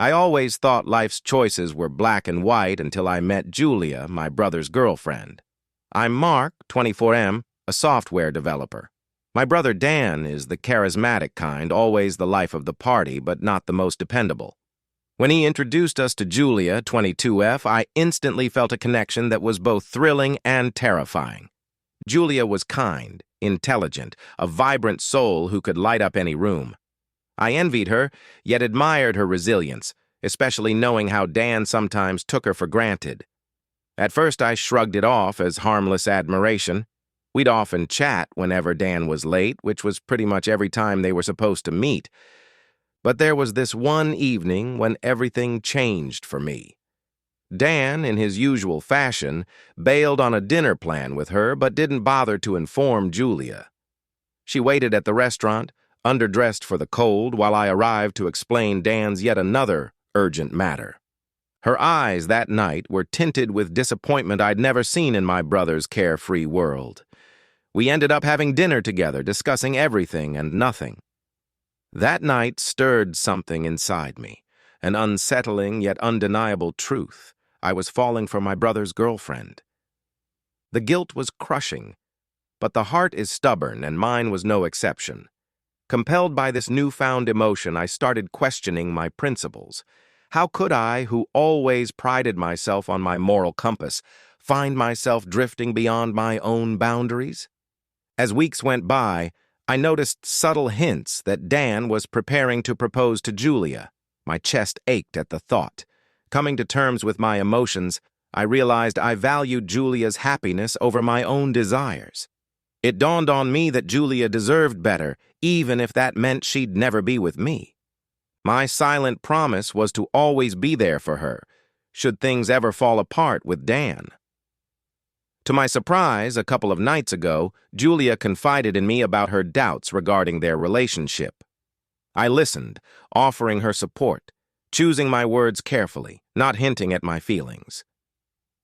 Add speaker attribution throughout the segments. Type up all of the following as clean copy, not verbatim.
Speaker 1: I always thought life's choices were black and white until I met Julia, my brother's girlfriend. I'm Mark, 24M, a software developer. My brother Dan is the charismatic kind, always the life of the party, but not the most dependable. When he introduced us to Julia, 22F, I instantly felt a connection that was both thrilling and terrifying. Julia was kind, intelligent, a vibrant soul who could light up any room. I envied her, yet admired her resilience, especially knowing how Dan sometimes took her for granted. At first, I shrugged it off as harmless admiration. We'd often chat whenever Dan was late, which was pretty much every time they were supposed to meet. But there was this one evening when everything changed for me. Dan, in his usual fashion, bailed on a dinner plan with her but didn't bother to inform Julia. She waited at the restaurant, underdressed for the cold, while I arrived to explain Dan's yet another urgent matter. Her eyes that night were tinted with disappointment I'd never seen in my brother's carefree world. We ended up having dinner together, discussing everything and nothing. That night stirred something inside me, an unsettling yet undeniable truth. I was falling for my brother's girlfriend. The guilt was crushing, but the heart is stubborn, and mine was no exception. Compelled by this newfound emotion, I started questioning my principles. How could I, who always prided myself on my moral compass, find myself drifting beyond my own boundaries? As weeks went by, I noticed subtle hints that Dan was preparing to propose to Julia. My chest ached at the thought. Coming to terms with my emotions, I realized I valued Julia's happiness over my own desires. It dawned on me that Julia deserved better, even if that meant she'd never be with me. My silent promise was to always be there for her, should things ever fall apart with Dan. To my surprise, a couple of nights ago, Julia confided in me about her doubts regarding their relationship. I listened, offering her support, choosing my words carefully, not hinting at my feelings.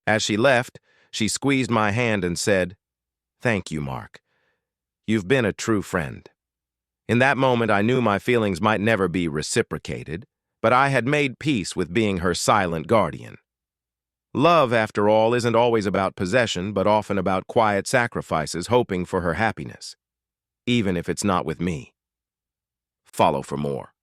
Speaker 1: As she left, she squeezed my hand and said, "Thank you, Mark. You've been a true friend." In that moment, I knew my feelings might never be reciprocated, but I had made peace with being her silent guardian. Love, after all, isn't always about possession, but often about quiet sacrifices, hoping for her happiness, even if it's not with me. Follow for more.